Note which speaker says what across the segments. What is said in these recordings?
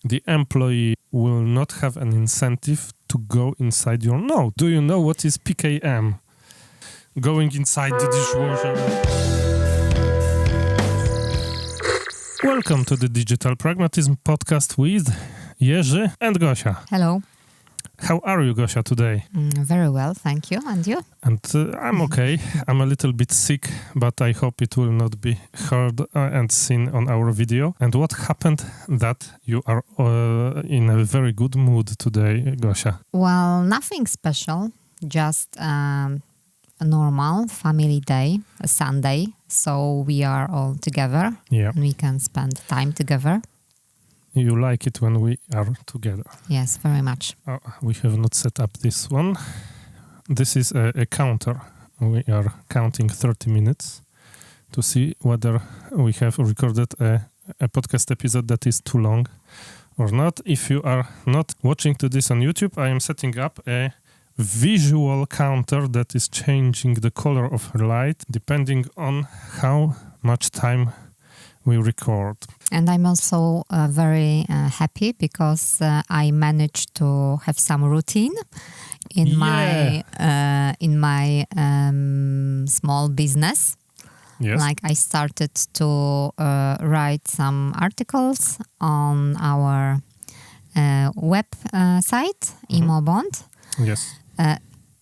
Speaker 1: the employee will not have an incentive to go inside your node. Do you know what is PKM? Going inside the dishwasher. Welcome to the Digital Pragmatism podcast with Jerzy and Gosia.
Speaker 2: Hello.
Speaker 1: How are you, Gosia, today?
Speaker 2: Very well, thank you. And you?
Speaker 1: And I'm okay. I'm a little bit sick, but I hope it will not be heard and seen on our video. And what happened that you are in a very good mood today, Gosia?
Speaker 2: Well, nothing special, just a normal family day, a Sunday. So we are all together and we can spend time together.
Speaker 1: You like it when we are together?
Speaker 2: Yes, very much.
Speaker 1: We have not set up this one. This is a counter. We are counting 30 minutes to see whether we have recorded a podcast episode that is too long or not. If you are not watching to this on YouTube, I am setting up a visual counter that is changing the color of her light depending on how much time we record.
Speaker 2: And I'm also very happy because I managed to have some routine in my small business.
Speaker 1: Yes.
Speaker 2: Like I started to write some articles on our web site, Imobond.
Speaker 1: Yes.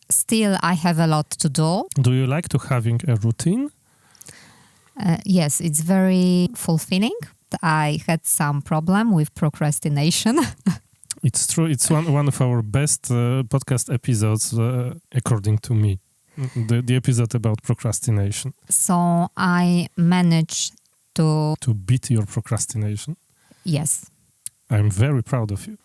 Speaker 2: Still, I have a lot to do.
Speaker 1: Do you like to having a routine?
Speaker 2: Yes, it's very fulfilling. I had some problem with procrastination.
Speaker 1: It's true. It's one of our best podcast episodes, according to me. The episode about procrastination.
Speaker 2: So I managed to
Speaker 1: beat your procrastination.
Speaker 2: Yes.
Speaker 1: I'm very proud of you.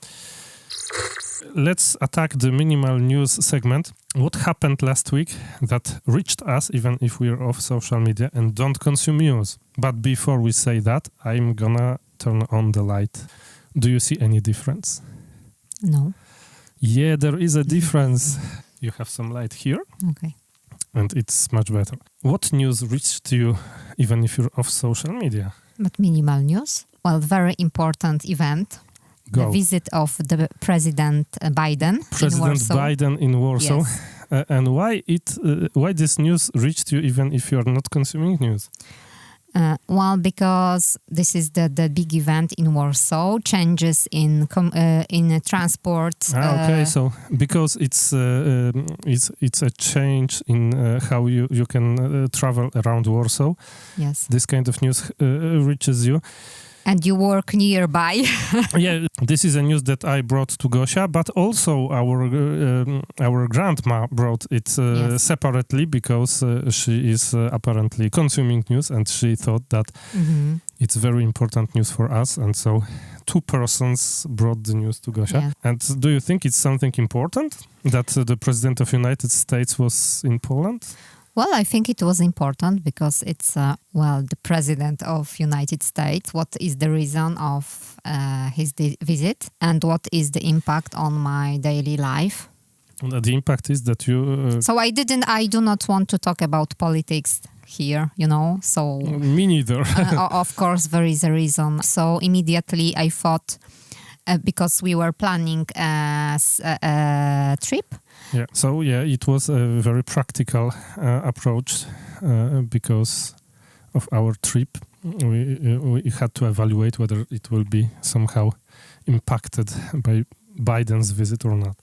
Speaker 1: Let's attack the minimal news segment. What happened last week that reached us even if we're off social media and don't consume news? But before we say that, I'm gonna turn on the light. Do you see any difference?
Speaker 2: No.
Speaker 1: Yeah, there is a difference. You have some light here.
Speaker 2: Okay.
Speaker 1: And it's much better. What news reached you even if you're off social media?
Speaker 2: But minimal news? Well, very important event.
Speaker 1: Go.
Speaker 2: The visit of the President Biden in Warsaw.
Speaker 1: Biden in Warsaw.
Speaker 2: Yes.
Speaker 1: And why this news reached you even if you are not consuming news?
Speaker 2: Well, because this is the big event in Warsaw, changes in transport.
Speaker 1: Okay, so because it's a change in how you can travel around Warsaw.
Speaker 2: Yes.
Speaker 1: This kind of news reaches you.
Speaker 2: And you work nearby.
Speaker 1: Yeah, this is a news that I brought to Gosia, but also our grandma brought it separately because she is apparently consuming news and she thought that it's very important news for us. And so two persons brought the news to Gosia.
Speaker 2: Yeah.
Speaker 1: And do you think it's something important that the President of United States was in Poland?
Speaker 2: Well, I think it was important because it's, the President of United States. What is the reason of his visit and what is the impact on my daily life?
Speaker 1: The impact is that you...
Speaker 2: So I do not want to talk about politics here, so...
Speaker 1: Me neither.
Speaker 2: Of course, there is a reason. So immediately I thought, because we were planning a trip.
Speaker 1: Yeah, so it was a very practical approach because of our trip. We had to evaluate whether it will be somehow impacted by Biden's visit or not.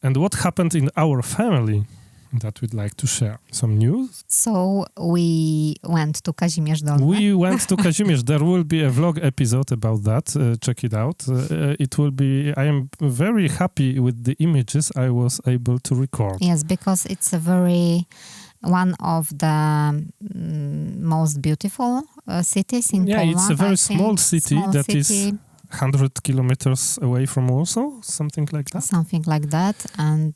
Speaker 1: And what happened in our family that we'd like to share? Some news?
Speaker 2: So we went to Kazimierz Dolny.
Speaker 1: We went to Kazimierz. There will be a vlog episode about that. Check it out. It will be... I am very happy with the images I was able to record.
Speaker 2: Yes, because it's one of the most beautiful cities in Poland.
Speaker 1: Yeah, it's a very small city that is 100 kilometers away from Warsaw, something like that.
Speaker 2: Something like that, and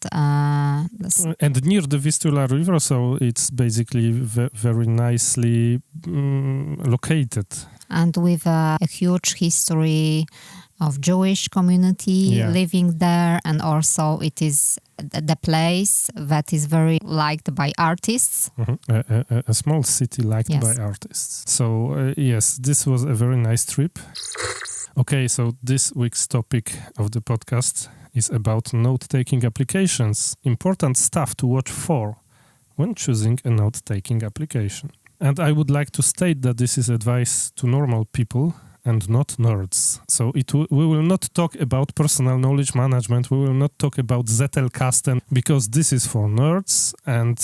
Speaker 1: near the Vistula River, so it's basically very nicely located.
Speaker 2: And with a huge history of Jewish community living there, and also it is the place that is very liked by artists.
Speaker 1: A small city liked by artists. So yes, this was a very nice trip. Okay, so this week's topic of the podcast is about note-taking applications. Important stuff to watch for when choosing a note-taking application. And I would like to state that this is advice to normal people and not nerds. So we will not talk about personal knowledge management. We will not talk about Zettelkasten because this is for nerds, and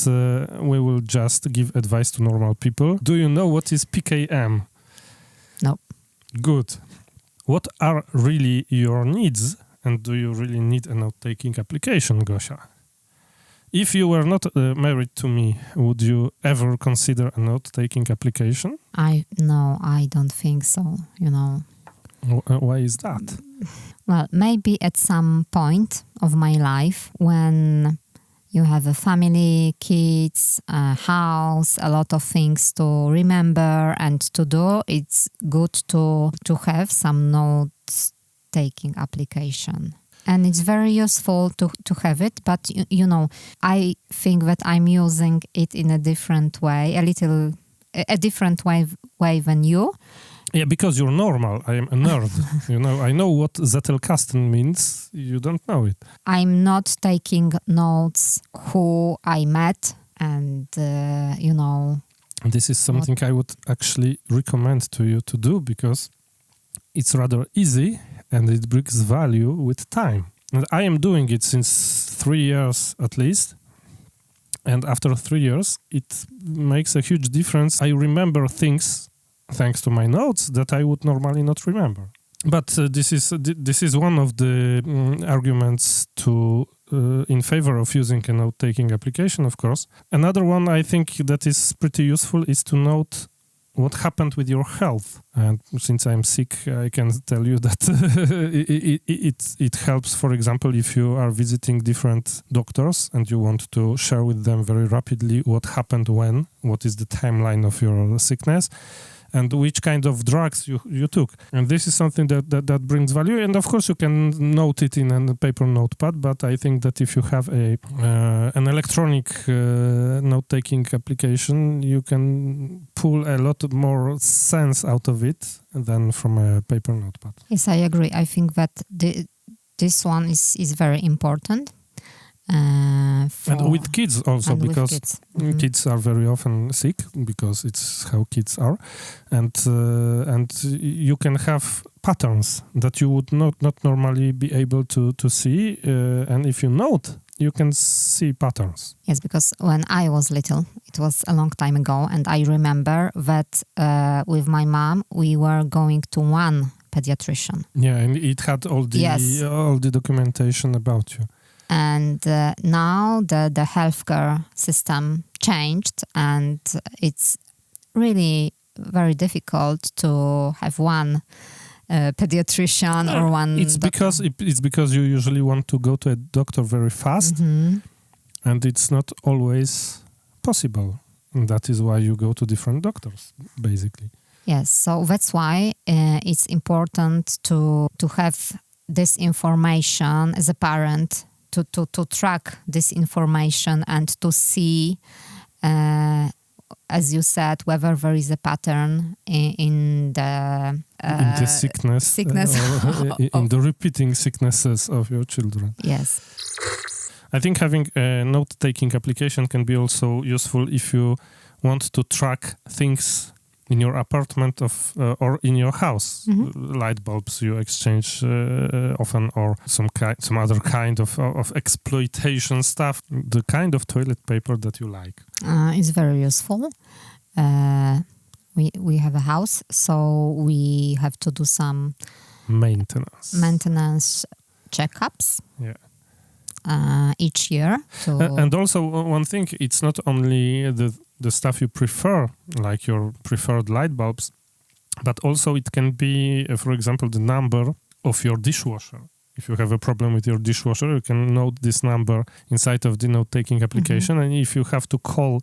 Speaker 1: we will just give advice to normal people. Do you know what is PKM?
Speaker 2: No.
Speaker 1: Good. What are really your needs, and do you really need a note-taking application, Gosia? If you were not married to me, would you ever consider a note-taking application?
Speaker 2: I don't think so,
Speaker 1: Why is that?
Speaker 2: Well, maybe at some point of my life when you have a family, kids, a house, a lot of things to remember and to do, it's good to have some note-taking application. And it's very useful to have it, but I think that I'm using it in a different way, a different way than you.
Speaker 1: Yeah, because you're normal. I am a nerd. I know what Zettelkasten means. You don't know it.
Speaker 2: I'm not taking notes who I met and,
Speaker 1: This is something I would actually recommend to you to do because it's rather easy and it brings value with time. And I am doing it since 3 years at least. And after 3 years, it makes a huge difference. I remember things thanks to my notes that I would normally not remember. But this is one of the arguments in favor of using a note-taking application, of course. Another one I think that is pretty useful is to note what happened with your health. And since I'm sick, I can tell you that it helps, for example, if you are visiting different doctors and you want to share with them very rapidly what happened when, what is the timeline of your sickness, and which kind of drugs you took. And this is something that brings value. And of course, you can note it in a paper notepad, but I think that if you have an electronic note-taking application, you can pull a lot more sense out of it than from a paper notepad.
Speaker 2: Yes, I agree. I think that this one is very important.
Speaker 1: And with kids also, because
Speaker 2: kids
Speaker 1: are very often sick, because it's how kids are, and you can have patterns that you would not normally be able to see, and if you note, you can see patterns.
Speaker 2: Yes, because when I was little, it was a long time ago, and I remember that with my mom, we were going to one pediatrician.
Speaker 1: Yeah, and it had all the documentation about you.
Speaker 2: And now the healthcare system changed, and it's really very difficult to have one pediatrician or one.
Speaker 1: It's because you usually want to go to a doctor very fast, and it's not always possible. And that is why you go to different doctors, basically.
Speaker 2: Yes, so that's why it's important to have this information as a parent. To track this information and to see, as you said, whether there is a pattern in the
Speaker 1: sickness or in the repeating sicknesses of your children.
Speaker 2: Yes.
Speaker 1: I think having a note-taking application can be also useful if you want to track things in your apartment or in your house. Light bulbs you exchange often, or some other kind of exploitation stuff. The kind of toilet paper that you like.
Speaker 2: It's very useful. We have a house, so we have to do some maintenance checkups.
Speaker 1: Yeah.
Speaker 2: Each year.
Speaker 1: And also one thing, it's not only the stuff you prefer, like your preferred light bulbs, but also it can be, for example, the number of your dishwasher. If you have a problem with your dishwasher, you can note this number inside of the note-taking application. And if you have to call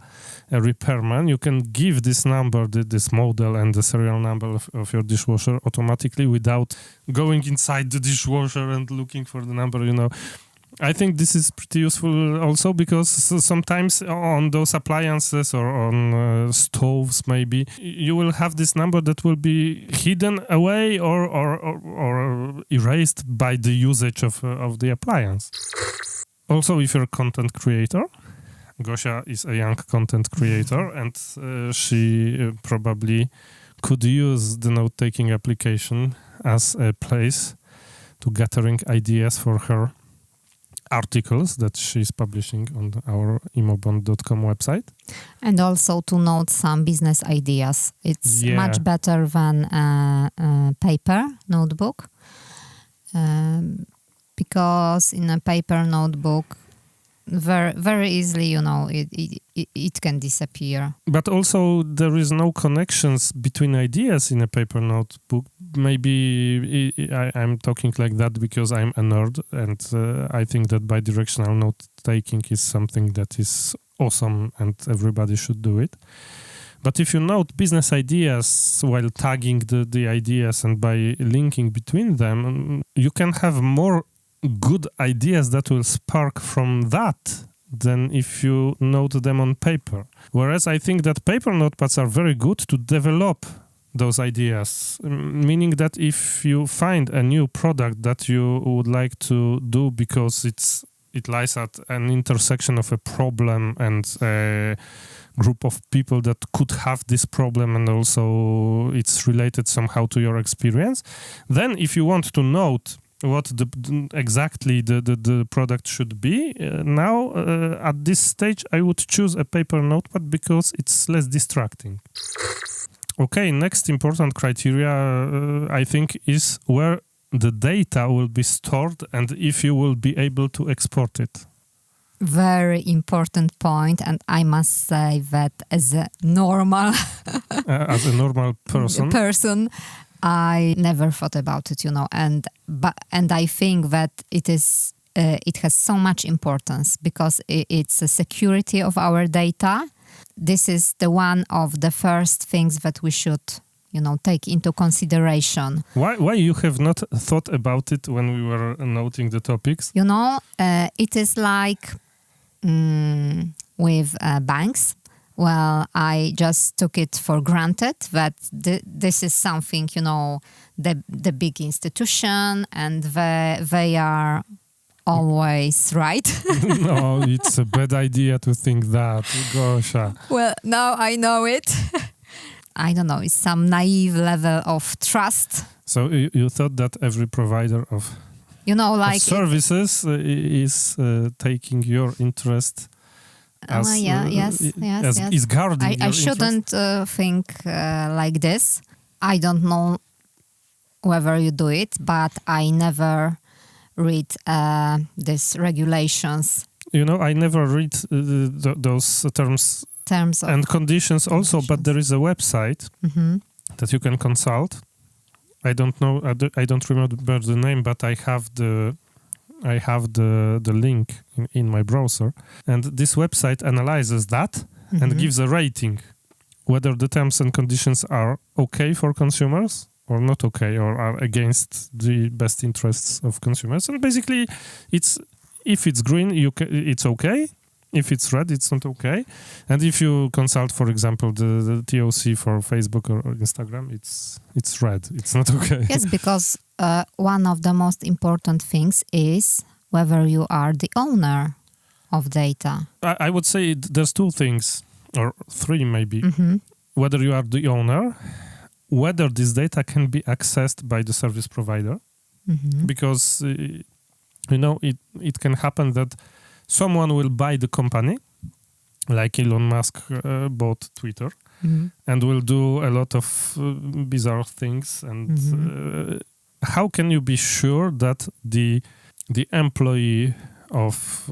Speaker 1: a repairman, you can give this number, this model and the serial number of your dishwasher automatically without going inside the dishwasher and looking for the number, I think this is pretty useful also because sometimes on those appliances or on stoves maybe you will have this number that will be hidden away or erased by the usage of the appliance. Also, if you're a content creator, Gosia is a young content creator and she probably could use the note-taking application as a place to gathering ideas for her articles that she's publishing on our imobond.com website.
Speaker 2: And also to note some business ideas. It's much better than a paper notebook because in a paper notebook, very, very easily, it can disappear.
Speaker 1: But also there is no connections between ideas in a paper notebook. Maybe I'm talking like that because I'm a nerd and I think that bidirectional note-taking is something that is awesome and everybody should do it. But if you note business ideas while tagging the ideas and by linking between them, you can have more good ideas that will spark from that than if you note them on paper. Whereas I think that paper notepads are very good to develop those ideas, meaning that if you find a new product that you would like to do because it lies at an intersection of a problem and a group of people that could have this problem and also it's related somehow to your experience, then if you want to note what exactly the product should be, now at this stage I would choose a paper notepad because it's less distracting. Okay, next important criteria I think is where the data will be stored and if you will be able to export it.
Speaker 2: Very important point, and I must say that as a normal person, I never thought about it, and I think that it has so much importance because it's the security of our data. This is the one of the first things that we should, take into consideration.
Speaker 1: Why you have not thought about it when we were noting the topics?
Speaker 2: It is like with banks. Well, I just took it for granted that this is something, the big institution and they are always right.
Speaker 1: No, it's a bad idea to think that. Gosia.
Speaker 2: Well, now I know it. I don't know, it's some naive level of trust.
Speaker 1: So you thought that every provider of services is taking your interest is guarding your
Speaker 2: I shouldn't think like this. I don't know whether you do it, but I never read these regulations.
Speaker 1: I never read those terms and conditions also, but there is a website that you can consult. I don't know, I don't remember the name, but I have the link in my browser. And this website analyzes that and gives a rating, whether the terms and conditions are okay for consumers or not okay, or are against the best interests of consumers. And basically, if it's green, it's okay. If it's red, it's not okay. And if you consult, for example, the TOC for Facebook or Instagram, it's red. It's not okay.
Speaker 2: Yes, because one of the most important things is whether you are the owner of data.
Speaker 1: I would say there's two things, or three maybe. Whether you are the owner, whether this data can be accessed by the service provider, because it can happen that someone will buy the company, like Elon Musk bought Twitter, and will do a lot of bizarre things. And how can you be sure that the employee of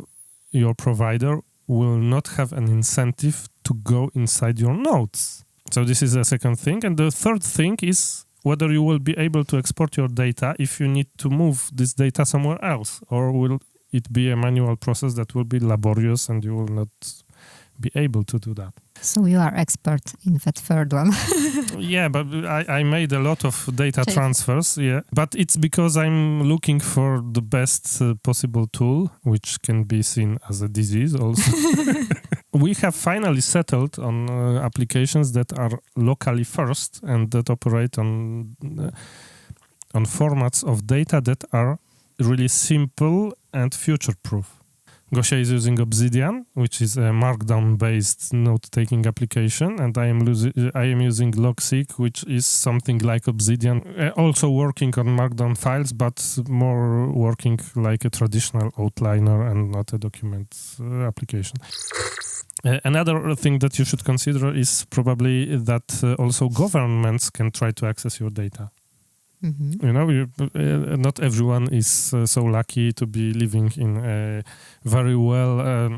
Speaker 1: your provider will not have an incentive to go inside your notes? So this is the second thing. And the third thing is whether you will be able to export your data if you need to move this data somewhere else, or will it be a manual process that will be laborious and you will not be able to do that.
Speaker 2: So you are expert in that third one.
Speaker 1: Yeah, but I made a lot of data transfers, yeah. But it's because I'm looking for the best possible tool, which can be seen as a disease also. We have finally settled on applications that are locally first and that operate on formats of data that are really simple and future-proof. Gosia is using Obsidian, which is a Markdown-based note-taking application, and I am using Logseq, which is something like Obsidian, also working on Markdown files, but more working like a traditional outliner and not a document application. Another thing that you should consider is probably that also governments can try to access your data.
Speaker 2: Mm-hmm.
Speaker 1: You know, not everyone is so lucky to be living in a very well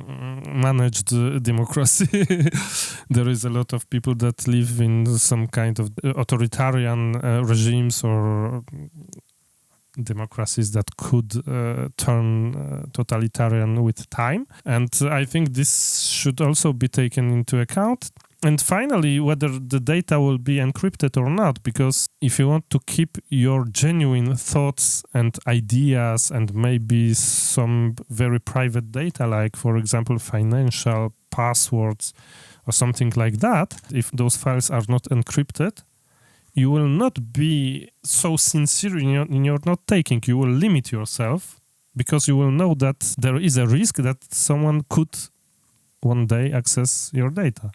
Speaker 1: managed democracy. There is a lot of people that live in some kind of authoritarian regimes or democracies that could turn totalitarian with time. And I think this should also be taken into account. And finally, whether the data will be encrypted or not, because if you want to keep your genuine thoughts and ideas and maybe some very private data, like, for example, financial passwords or something like that, if those files are not encrypted, you will not be so sincere in your note-taking. You will limit yourself because you will know that there is a risk that someone could one day access your data.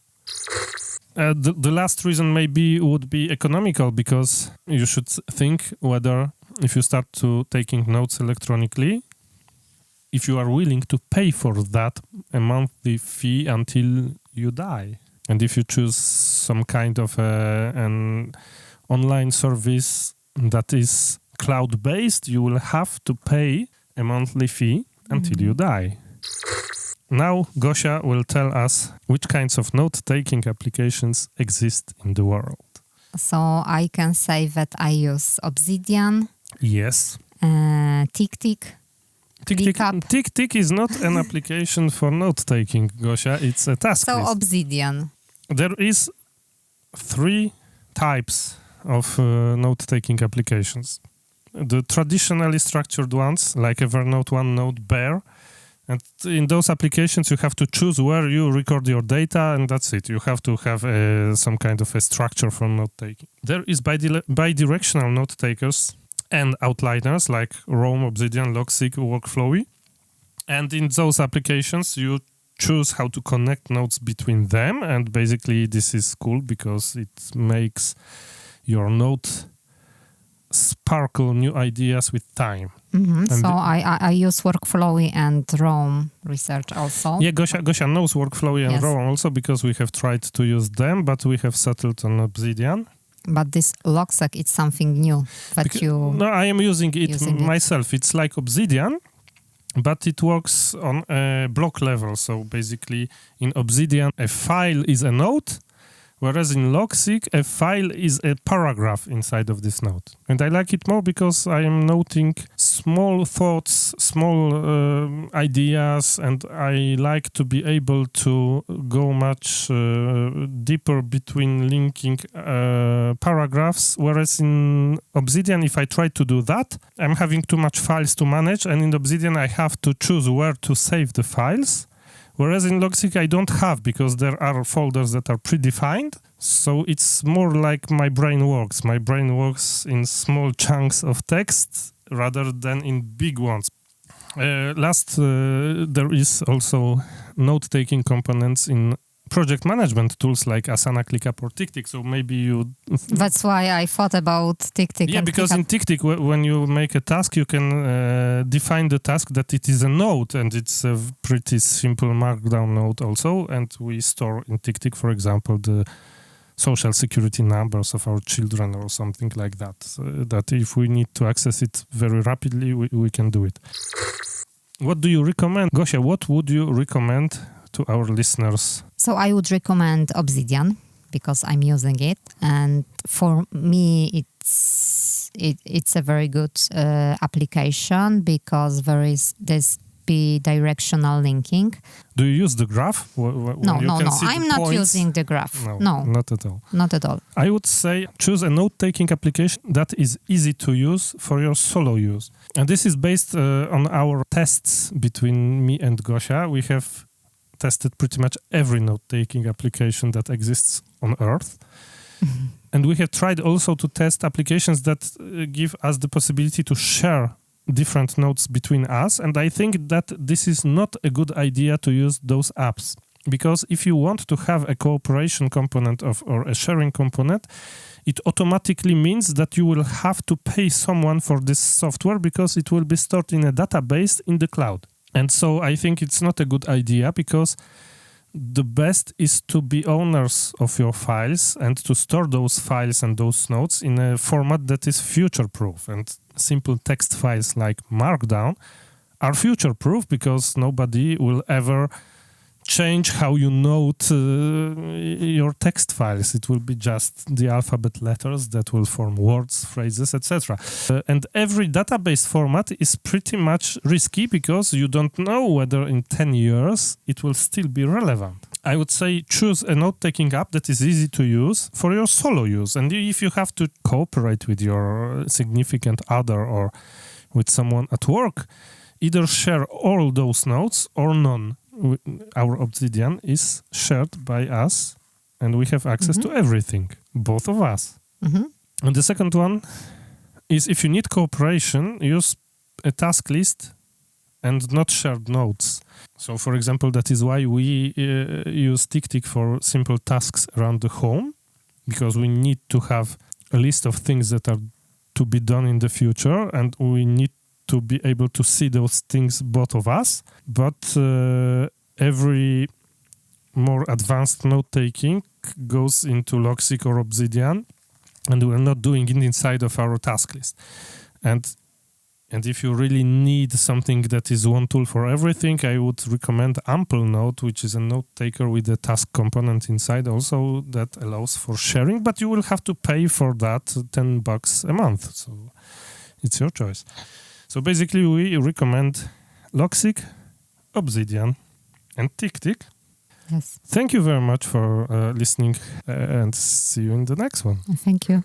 Speaker 1: The last reason maybe would be economical, because you should think whether if you start to taking notes electronically, if you are willing to pay for that a monthly fee until you die. And if you choose some kind of an online service that is cloud-based, you will have to pay a monthly fee until you die. Now, Gosia will tell us which kinds of note-taking applications exist in the world.
Speaker 2: So I can say that I use Obsidian.
Speaker 1: Yes.
Speaker 2: TickTick.
Speaker 1: TickTick is not an application for note-taking, Gosia. It's a task list.
Speaker 2: So Obsidian.
Speaker 1: There is 3 types of note-taking applications. The traditionally structured ones, like Evernote, OneNote, Bear. And in those applications, you have to choose where you record your data, and that's it. You have to have some kind of a structure for note-taking. There is bidirectional note-takers and outliners like Roam, Obsidian, Logseq, Workflowy. And in those applications, you choose how to connect notes between them. And basically, this is cool because it makes your note sparkle new ideas with time.
Speaker 2: Mm-hmm. So I use Workflowy and Roam research also.
Speaker 1: Yeah, Gosia knows Workflowy and Roam also because we have tried to use them, but we have settled on Obsidian.
Speaker 2: But this Logseq, it's something new that
Speaker 1: No, I am using it myself. It's like Obsidian, but it works on a block level. So basically, in Obsidian, a file is a note, whereas in Logseq, a file is a paragraph inside of this note. And I like it more because I am noting small thoughts, small ideas, and I like to be able to go much deeper between linking paragraphs. Whereas in Obsidian, if I try to do that, I'm having too much files to manage. And in Obsidian, I have to choose where to save the files. Whereas in Logseq, I don't have, because there are folders that are predefined. So it's more like my brain works. My brain works in small chunks of text rather than in big ones. There is also note-taking components in project management tools like Asana, ClickUp, or TickTick. So maybe you...
Speaker 2: That's why I thought about TickTick.
Speaker 1: Yeah, because in TickTick, when you make a task, you can define the task that it is a note, and it's a pretty simple markdown note also. And we store in TickTick, for example, the social security numbers of our children or something like that. That if we need to access it very rapidly, we can do it. What do you recommend? Gosia, what would you recommend to our listeners?
Speaker 2: So I would recommend Obsidian because I'm using it, and for me it's a very good application because there is this be directional linking.
Speaker 1: Do you use the graph?
Speaker 2: No. I'm not using the graph. No,
Speaker 1: not at all.
Speaker 2: Not at all.
Speaker 1: I would say choose a note-taking application that is easy to use for your solo use. And this is based on our tests between me and Gosia. We have tested pretty much every note-taking application that exists on Earth. And we have tried also to test applications that give us the possibility to share different notes between us. And I think that this is not a good idea to use those apps. Because if you want to have a cooperation component or a sharing component, it automatically means that you will have to pay someone for this software because it will be stored in a database in the cloud. And so I think it's not a good idea because the best is to be owners of your files and to store those files and those notes in a format that is future-proof. And simple text files like Markdown are future-proof because nobody will ever change how you note your text files. It will be just the alphabet letters that will form words, phrases, etc. And every database format is pretty much risky because you don't know whether in 10 years it will still be relevant. I would say choose a note-taking app that is easy to use for your solo use. And if you have to cooperate with your significant other or with someone at work, either share all those notes or none. Our Obsidian is shared by us and we have access to everything, both of us. And the second one is if you need cooperation, use a task list and not shared notes. So, for example, that is why we use TickTick for simple tasks around the home, because we need to have a list of things that are to be done in the future and we need to be able to see those things, both of us. But every more advanced note-taking goes into Logseq or Obsidian, and we're not doing it inside of our task list. And if you really need something that is one tool for everything, I would recommend Ample Note, which is a note-taker with a task component inside also that allows for sharing, but you will have to pay for that $10 a month. So it's your choice. So basically, we recommend Logseq, Obsidian, and TickTick.
Speaker 2: Yes.
Speaker 1: Thank you very much for listening and see you in the next one.
Speaker 2: Thank you.